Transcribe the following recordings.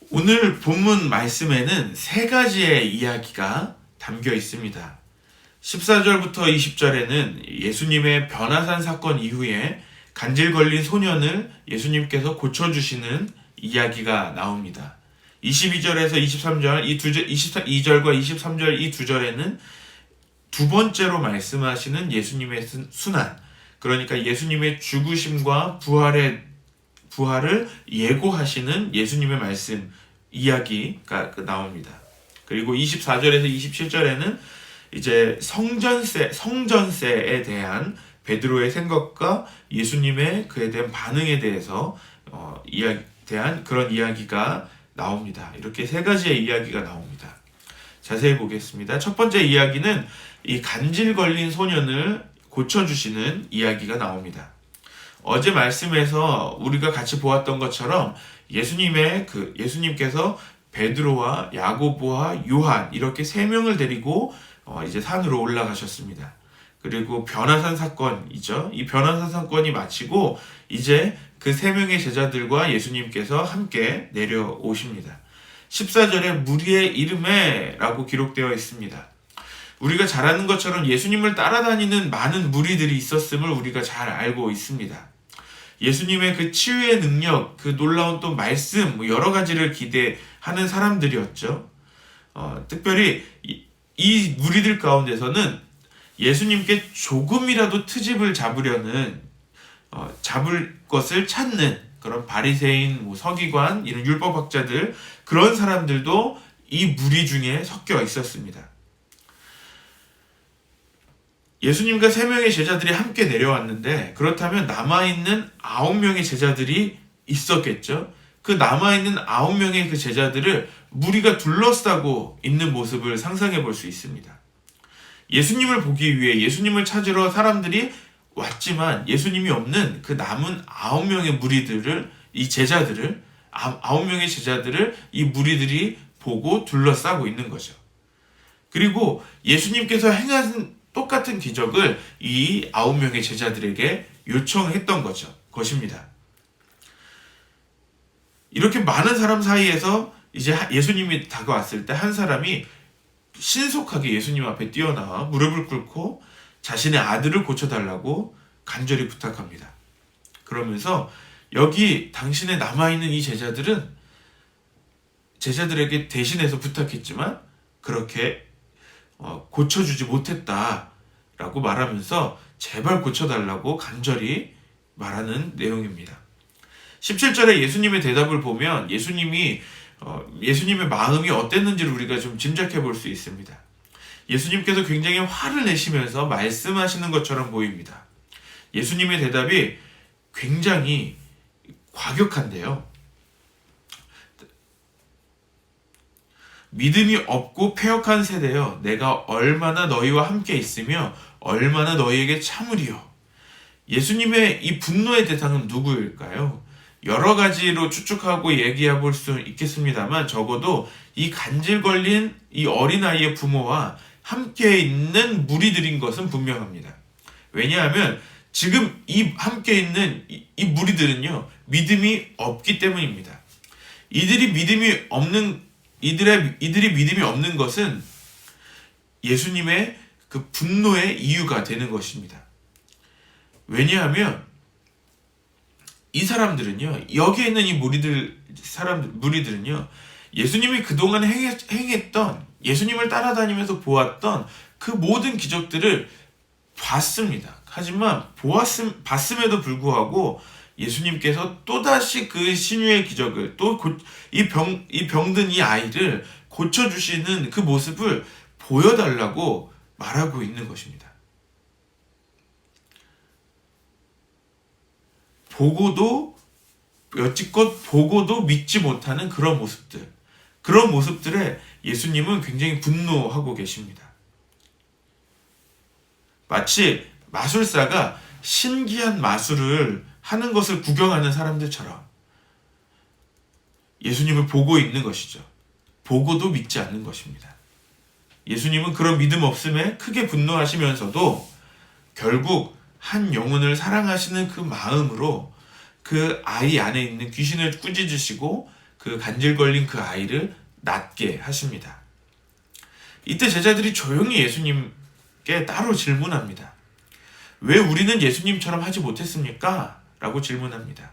오늘 본문 말씀에는 세 가지의 이야기가 담겨 있습니다. 14절부터 20절에는 예수님의 변화산 사건 이후에 간질 걸린 소년을 예수님께서 고쳐주시는 이야기가 나옵니다. 22절에서 23절, 22절과 23절 이 두 절에는 두 번째로 말씀하시는 예수님의 순환, 그러니까 예수님의 죽으심과 부활을 예고하시는 예수님의 말씀 이야기가 나옵니다. 그리고 24절에서 27절에는 이제 성전세에 대한 베드로의 생각과 예수님의 그에 대한 반응에 대해서 대한 그런 이야기가 나옵니다. 이렇게 세 가지의 이야기가 나옵니다. 자세히 보겠습니다. 첫 번째 이야기는 이 간질 걸린 소년을 고쳐주시는 이야기가 나옵니다. 어제 말씀에서 우리가 같이 보았던 것처럼 예수님께서 베드로와 야고보와 요한 이렇게 세 명을 데리고 이제 산으로 올라가셨습니다. 그리고 변화산 사건이죠. 이 변화산 사건이 마치고 이제 그 세 명의 제자들과 예수님께서 함께 내려오십니다. 14절에 무리의 이름에 라고 기록되어 있습니다. 우리가 잘 아는 것처럼 예수님을 따라다니는 많은 무리들이 있었음을 우리가 잘 알고 있습니다. 예수님의 그 치유의 능력, 그 놀라운 또 말씀, 여러 가지를 기대하는 사람들이었죠. 특별히 이 무리들 가운데서는 예수님께 조금이라도 트집을 잡을 것을 찾는 그런 바리새인, 서기관, 이런 율법학자들, 그런 사람들도 이 무리 중에 섞여 있었습니다. 예수님과 3명의 제자들이 함께 내려왔는데, 그렇다면 남아있는 9명의 제자들이 있었겠죠. 그 남아있는 9명의 그 제자들을 무리가 둘러싸고 있는 모습을 상상해 볼 수 있습니다. 예수님을 보기 위해 예수님을 찾으러 사람들이 왔지만 예수님이 없는 그 남은 9명의 무리들을, 이 제자들을, 9명의 제자들을 이 무리들이 보고 둘러싸고 있는 거죠. 그리고 예수님께서 행한 똑같은 기적을 이 9명의 제자들에게 요청했던 것입니다. 이렇게 많은 사람 사이에서 이제 예수님이 다가왔을 때 한 사람이 신속하게 예수님 앞에 뛰어나와 무릎을 꿇고 자신의 아들을 고쳐달라고 간절히 부탁합니다. 그러면서 여기 당신의 남아있는 이 제자들에게 대신해서 부탁했지만 그렇게 고쳐주지 못했다라고 말하면서 제발 고쳐달라고 간절히 말하는 내용입니다. 17절에 예수님의 대답을 보면 예수님의 마음이 어땠는지를 우리가 좀 짐작해 볼 수 있습니다. 예수님께서 굉장히 화를 내시면서 말씀하시는 것처럼 보입니다. 예수님의 대답이 굉장히 과격한데요. 믿음이 없고 패역한 세대여, 내가 얼마나 너희와 함께 있으며 얼마나 너희에게 참으리요. 예수님의 이 분노의 대상은 누구일까요? 여러 가지로 추측하고 얘기해 볼 수 있겠습니다만 적어도 이 간질 걸린 이 어린아이의 부모와 함께 있는 무리들인 것은 분명합니다. 왜냐하면 지금 이 함께 있는 이 무리들은요, 믿음이 없기 때문입니다. 이들이 믿음이 없는 것은 예수님의 그 분노의 이유가 되는 것입니다. 왜냐하면 이 사람들은요, 여기에 있는 이 무리들은요, 예수님이 그동안 행했던, 예수님을 따라다니면서 보았던 그 모든 기적들을 봤습니다. 하지만 봤음에도 불구하고 예수님께서 또다시 그 신유의 기적을, 또 이 병든 이 아이를 고쳐주시는 그 모습을 보여달라고 말하고 있는 것입니다. 여지껏 보고도 믿지 못하는 그런 모습들에 예수님은 굉장히 분노하고 계십니다. 마치 마술사가 신기한 마술을 하는 것을 구경하는 사람들처럼 예수님을 보고 있는 것이죠. 보고도 믿지 않는 것입니다. 예수님은 그런 믿음 없음에 크게 분노하시면서도 결국 한 영혼을 사랑하시는 그 마음으로 그 아이 안에 있는 귀신을 꾸짖으시고 그 그 간질거린 그 아이를 낫게 하십니다. 이때 제자들이 조용히 예수님께 따로 질문합니다. 왜 우리는 예수님처럼 하지 못했습니까? 라고 질문합니다.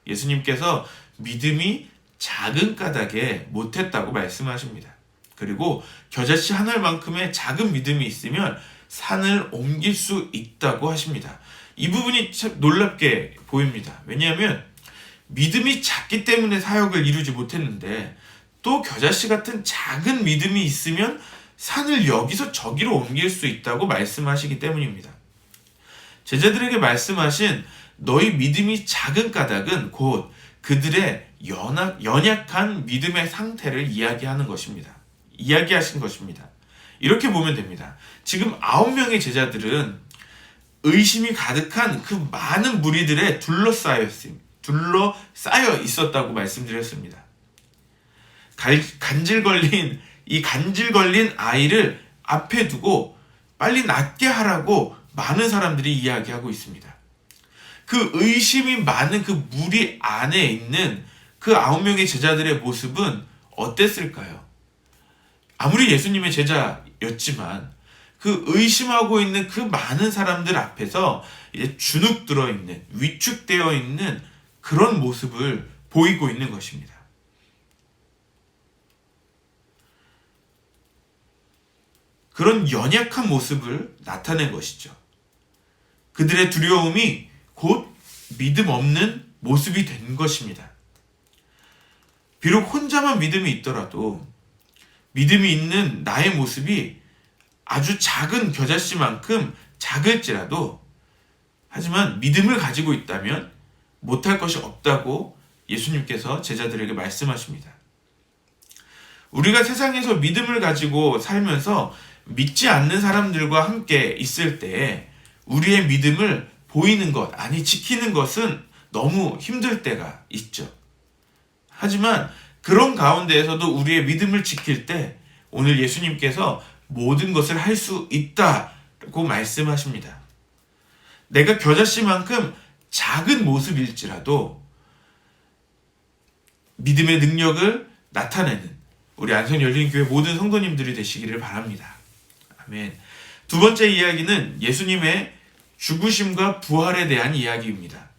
예수님께서 믿음이 작은 까닭에 못했다고 말씀하십니다. 그리고 겨자씨 한 알만큼의 작은 믿음이 있으면 산을 옮길 수 있다고 하십니다. 이 부분이 참 놀랍게 보입니다. 왜냐하면 믿음이 작기 때문에 사역을 이루지 못했는데 또 겨자씨 같은 작은 믿음이 있으면 산을 여기서 저기로 옮길 수 있다고 말씀하시기 때문입니다. 제자들에게 말씀하신 너희 믿음이 작은 까닭은 곧 그들의 연약한 믿음의 상태를 이야기하신 것입니다. 이렇게 보면 됩니다. 지금 9명의 제자들은 의심이 가득한 그 많은 무리들에 둘러싸여 있었다고 말씀드렸습니다. 간질걸린 아이를 앞에 두고 빨리 낫게 하라고 많은 사람들이 이야기하고 있습니다. 그 의심이 많은 그 무리 안에 있는 그 9명의 제자들의 모습은 어땠을까요? 아무리 예수님의 제자였지만 그 의심하고 있는 그 많은 사람들 앞에서 이제 주눅 들어 있는, 위축되어 있는 그런 모습을 보이고 있는 것입니다. 그런 연약한 모습을 나타낸 것이죠. 그들의 두려움이 곧 믿음 없는 모습이 된 것입니다. 비록 혼자만 믿음이 있더라도 믿음이 있는 나의 모습이 아주 작은 겨자씨만큼 작을지라도 하지만 믿음을 가지고 있다면 못할 것이 없다고 예수님께서 제자들에게 말씀하십니다. 우리가 세상에서 믿음을 가지고 살면서 믿지 않는 사람들과 함께 있을 때 우리의 믿음을 보이는 것, 아니 지키는 것은 너무 힘들 때가 있죠. 하지만 그런 가운데에서도 우리의 믿음을 지킬 때 오늘 예수님께서 모든 것을 할 수 있다고 말씀하십니다. 내가 겨자씨만큼 작은 모습일지라도 믿음의 능력을 나타내는 우리 안성 열린교회 모든 성도님들이 되시기를 바랍니다. 아멘. 두 번째 이야기는 예수님의 죽으심과 부활에 대한 이야기입니다.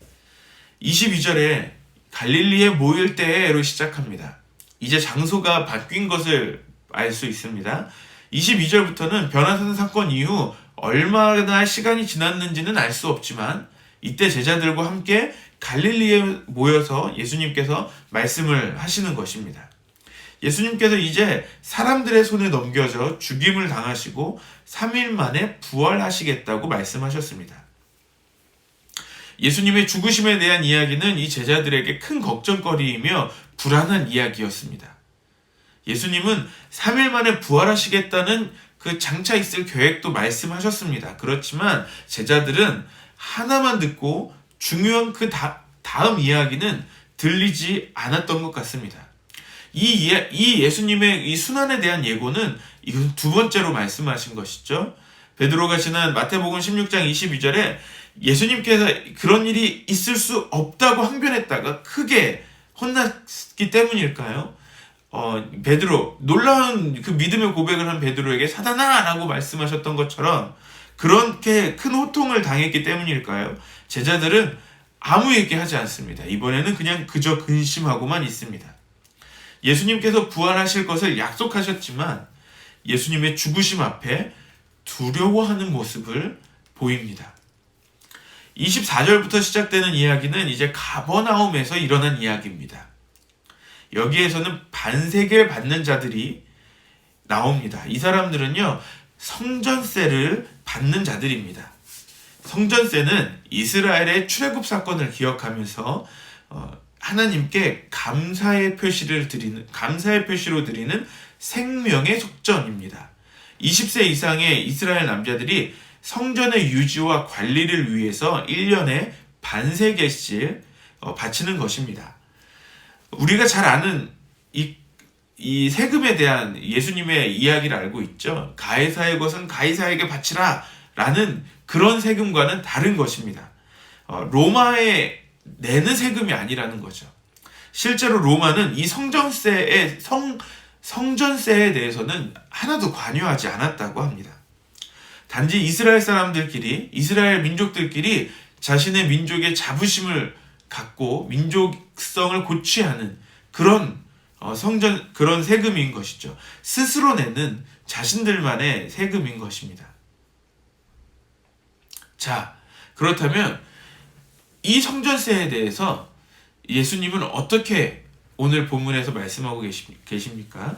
22절에 갈릴리에 모일 때에로 시작합니다. 이제 장소가 바뀐 것을 알 수 있습니다. 22절부터는 변화산 사건 이후 얼마나 시간이 지났는지는 알 수 없지만 이때 제자들과 함께 갈릴리에 모여서 예수님께서 말씀을 하시는 것입니다. 예수님께서 이제 사람들의 손에 넘겨져 죽임을 당하시고 3일 만에 부활하시겠다고 말씀하셨습니다. 예수님의 죽으심에 대한 이야기는 이 제자들에게 큰 걱정거리이며 불안한 이야기였습니다. 예수님은 3일 만에 부활하시겠다는 그 장차 있을 계획도 말씀하셨습니다. 그렇지만 제자들은 하나만 듣고 중요한 그 다음 이야기는 들리지 않았던 것 같습니다. 이 예수님의 이 순환에 대한 예고는 이건 두 번째로 말씀하신 것이죠. 베드로가 지난 마태복음 16장 22절에 예수님께서 그런 일이 있을 수 없다고 항변했다가 크게 혼났기 때문일까요? 베드로, 놀라운 그 믿음의 고백을 한 베드로에게 사단아! 라고 말씀하셨던 것처럼 그렇게 큰 호통을 당했기 때문일까요? 제자들은 아무 얘기하지 않습니다. 이번에는 그냥 그저 근심하고만 있습니다. 예수님께서 부활하실 것을 약속하셨지만 예수님의 죽으심 앞에 두려워하는 모습을 보입니다. 24절부터 시작되는 이야기는 이제 가버나움에서 일어난 이야기입니다. 여기에서는 반세계를 받는 자들이 나옵니다. 이 사람들은요, 성전세를 받는 자들입니다. 성전세는 이스라엘의 출애굽 사건을 기억하면서 하나님께 감사의 표시로 드리는 생명의 속전입니다. 20세 이상의 이스라엘 남자들이 성전의 유지와 관리를 위해서 1년에 반세겔씩 바치는 것입니다. 우리가 잘 아는 이 세금에 대한 예수님의 이야기를 알고 있죠. 가이사의 것은 가이사에게 바치라 라는 그런 세금과는 다른 것입니다. 로마에 내는 세금이 아니라는 거죠. 실제로 로마는 이 성전세에 대해서는 하나도 관여하지 않았다고 합니다. 단지 이스라엘 민족들끼리 자신의 민족의 자부심을 갖고 민족성을 고취하는 그런 그런 세금인 것이죠. 스스로 내는 자신들만의 세금인 것입니다. 자, 그렇다면 이 성전세에 대해서 예수님은 어떻게 오늘 본문에서 말씀하고 계십니까?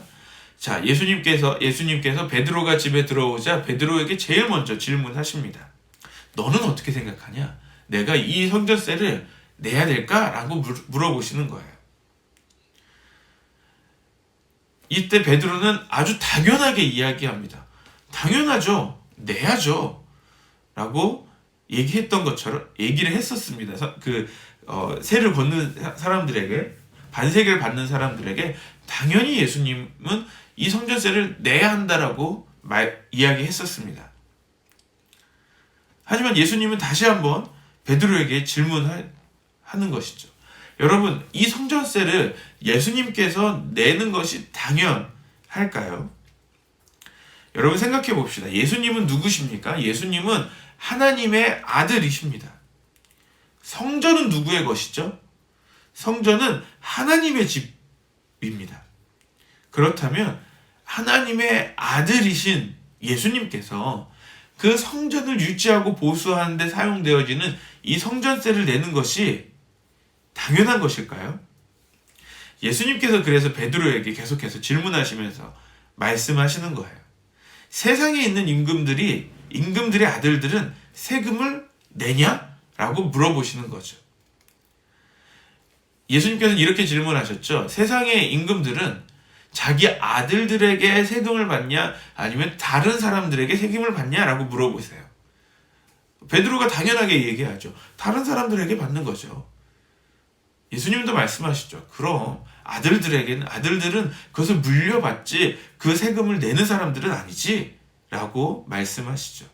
자, 예수님께서 베드로가 집에 들어오자 베드로에게 제일 먼저 질문하십니다. 너는 어떻게 생각하냐? 내가 이 성전세를 내야 될까? 라고 물어보시는 거예요. 이때 베드로는 아주 당연하게 이야기합니다. 당연하죠. 내야죠. 라고 얘기를 했었습니다. 세를 걷는 사람들에게, 반세계를 받는 사람들에게 당연히 예수님은 이 성전세를 내야 한다라고 이야기했었습니다. 하지만 예수님은 다시 한번 베드로에게 질문하는 것이죠. 여러분, 이 성전세를 예수님께서 내는 것이 당연할까요? 여러분 생각해 봅시다. 예수님은 누구십니까? 예수님은 하나님의 아들이십니다. 성전은 누구의 것이죠? 성전은 하나님의 집입니다. 그렇다면 하나님의 아들이신 예수님께서 그 성전을 유지하고 보수하는 데 사용되어지는 이 성전세를 내는 것이 당연한 것일까요? 예수님께서 그래서 베드로에게 계속해서 질문하시면서 말씀하시는 거예요. 세상에 있는 임금들의 아들들은 세금을 내냐? 라고 물어보시는 거죠. 예수님께서는 이렇게 질문하셨죠. 세상의 임금들은 자기 아들들에게 세금을 받냐? 아니면 다른 사람들에게 세금을 받냐? 라고 물어보세요. 베드로가 당연하게 얘기하죠. 다른 사람들에게 받는 거죠. 예수님도 말씀하시죠. 그럼 아들들은 그것을 물려받지 그 세금을 내는 사람들은 아니지? 라고 말씀하시죠.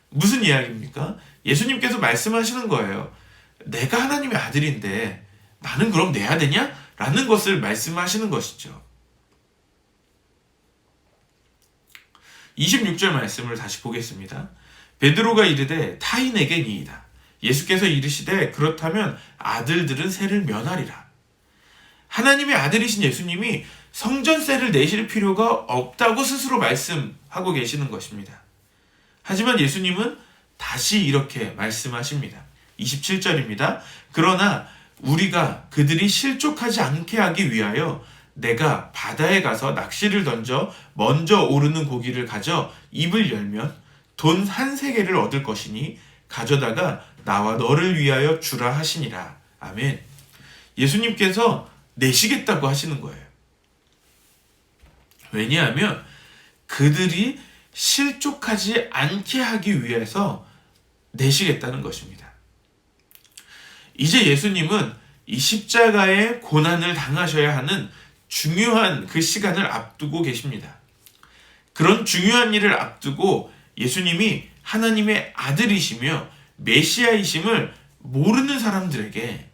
무슨 이야기입니까? 예수님께서 말씀하시는 거예요. 내가 하나님의 아들인데 나는 그럼 내야 되냐? 라는 것을 말씀하시는 것이죠. 26절 말씀을 다시 보겠습니다. 베드로가 이르되 타인에게니이다. 예수께서 이르시되 그렇다면 아들들은 세를 면하리라. 하나님의 아들이신 예수님이 성전세를 내실 필요가 없다고 스스로 말씀하고 계시는 것입니다. 하지만 예수님은 다시 이렇게 말씀하십니다. 27절입니다. 그러나 우리가 그들이 실족하지 않게 하기 위하여 내가 바다에 가서 낚시를 던져 먼저 오르는 고기를 가져 입을 열면 돈 한 세겔을 얻을 것이니 가져다가 나와 너를 위하여 주라 하시니라. 아멘. 예수님께서 내시겠다고 하시는 거예요. 왜냐하면 그들이 실족하지 않게 하기 위해서 내시겠다는 것입니다. 이제 예수님은 이 십자가의 고난을 당하셔야 하는 중요한 그 시간을 앞두고 계십니다. 그런 중요한 일을 앞두고 예수님이 하나님의 아들이시며 메시아이심을 모르는 사람들에게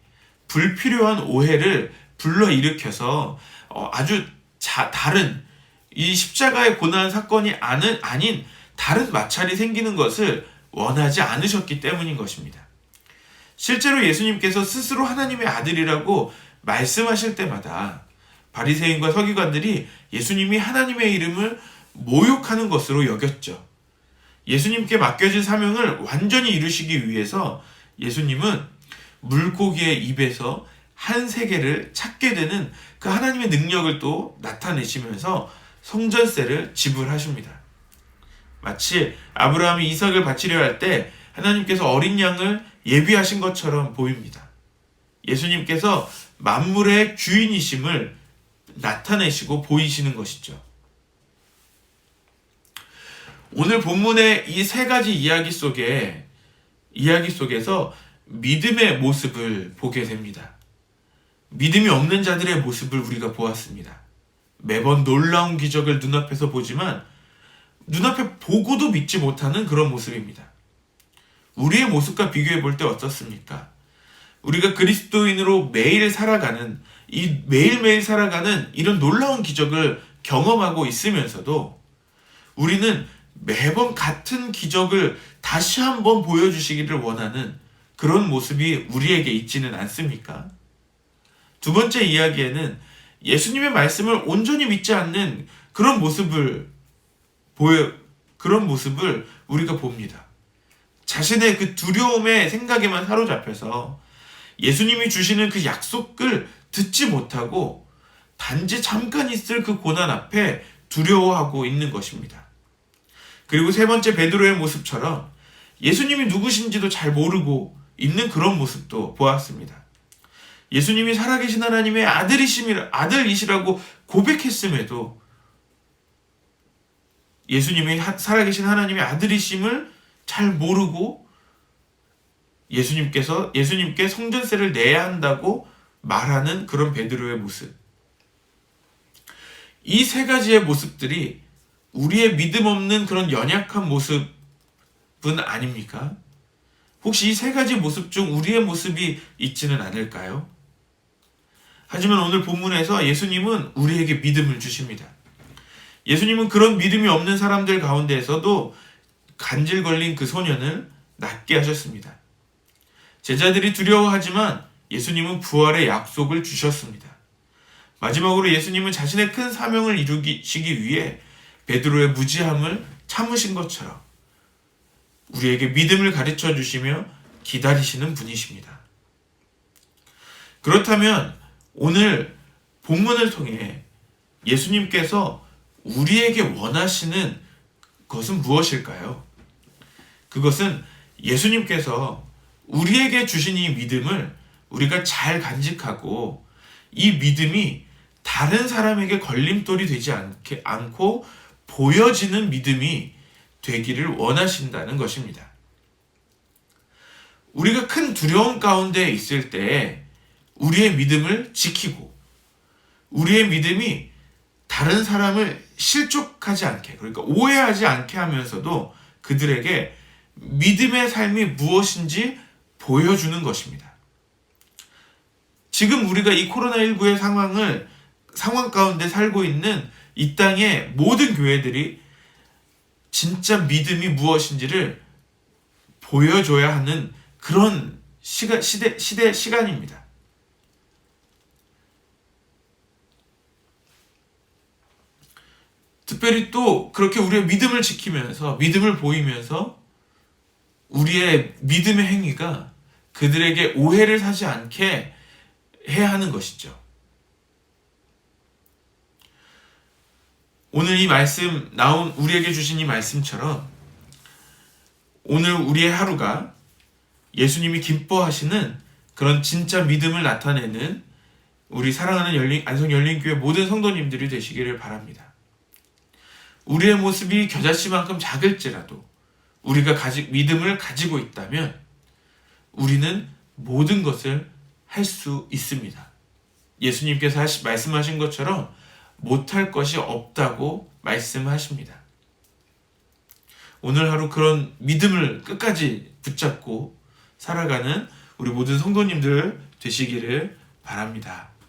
불필요한 오해를 불러일으켜서 아주 다른 이 십자가의 고난 사건이 아닌 다른 마찰이 생기는 것을 원하지 않으셨기 때문인 것입니다. 실제로 예수님께서 스스로 하나님의 아들이라고 말씀하실 때마다 바리새인과 서기관들이 예수님이 하나님의 이름을 모욕하는 것으로 여겼죠. 예수님께 맡겨진 사명을 완전히 이루시기 위해서 예수님은 물고기의 입에서 한 세겔을 찾게 되는 그 하나님의 능력을 또 나타내시면서 성전세를 지불하십니다. 마치 아브라함이 이삭을 바치려 할 때 하나님께서 어린 양을 예비하신 것처럼 보입니다. 예수님께서 만물의 주인이심을 나타내시고 보이시는 것이죠. 오늘 본문의 이 세 가지 이야기 속에서 믿음의 모습을 보게 됩니다. 믿음이 없는 자들의 모습을 우리가 보았습니다. 매번 놀라운 기적을 눈앞에서 보지만 눈앞에 보고도 믿지 못하는 그런 모습입니다. 우리의 모습과 비교해 볼 때 어떻습니까? 우리가 그리스도인으로 매일 살아가는 이 매일매일 살아가는 이런 놀라운 기적을 경험하고 있으면서도 우리는 매번 같은 기적을 다시 한번 보여주시기를 원하는 그런 모습이 우리에게 있지는 않습니까? 두 번째 이야기에는 예수님의 말씀을 온전히 믿지 않는 그런 모습을 우리가 봅니다. 자신의 그 두려움의 생각에만 사로잡혀서 예수님이 주시는 그 약속을 듣지 못하고 단지 잠깐 있을 그 고난 앞에 두려워하고 있는 것입니다. 그리고 세 번째 베드로의 모습처럼 예수님이 누구신지도 잘 모르고 있는 그런 모습도 보았습니다. 예수님이 살아계신 하나님의 아들이시라고 고백했음에도 예수님이 살아계신 하나님의 아들이심을 잘 모르고 예수님께 성전세를 내야 한다고 말하는 그런 베드로의 모습. 이 세 가지의 모습들이 우리의 믿음 없는 그런 연약한 모습은 아닙니까? 혹시 이 세 가지 모습 중 우리의 모습이 있지는 않을까요? 하지만 오늘 본문에서 예수님은 우리에게 믿음을 주십니다. 예수님은 그런 믿음이 없는 사람들 가운데에서도 간질 걸린 그 소년을 낫게 하셨습니다. 제자들이 두려워하지만 예수님은 부활의 약속을 주셨습니다. 마지막으로 예수님은 자신의 큰 사명을 이루시기 위해 베드로의 무지함을 참으신 것처럼 우리에게 믿음을 가르쳐 주시며 기다리시는 분이십니다. 그렇다면 오늘 본문을 통해 예수님께서 우리에게 원하시는 것은 무엇일까요? 그것은 예수님께서 우리에게 주신 이 믿음을 우리가 잘 간직하고 이 믿음이 다른 사람에게 걸림돌이 되지 않고 보여지는 믿음이 되기를 원하신다는 것입니다. 우리가 큰 두려움 가운데 있을 때 우리의 믿음을 지키고 우리의 믿음이 다른 사람을 실족하지 않게, 그러니까 오해하지 않게 하면서도 그들에게 믿음의 삶이 무엇인지 보여주는 것입니다. 지금 우리가 이 코로나19의 상황 가운데 살고 있는 이 땅의 모든 교회들이 진짜 믿음이 무엇인지를 보여줘야 하는 그런 시간입니다. 특별히 또 그렇게 우리의 믿음을 지키면서 믿음을 보이면서 우리의 믿음의 행위가 그들에게 오해를 사지 않게 해야 하는 것이죠. 오늘 이 말씀 우리에게 주신 이 말씀처럼 오늘 우리의 하루가 예수님이 기뻐하시는 그런 진짜 믿음을 나타내는 우리 사랑하는 안성열린교회 모든 성도님들이 되시기를 바랍니다. 우리의 모습이 겨자씨만큼 작을지라도 우리가 믿음을 가지고 있다면 우리는 모든 것을 할 수 있습니다. 예수님께서 말씀하신 것처럼 못할 것이 없다고 말씀하십니다. 오늘 하루 그런 믿음을 끝까지 붙잡고 살아가는 우리 모든 성도님들 되시기를 바랍니다.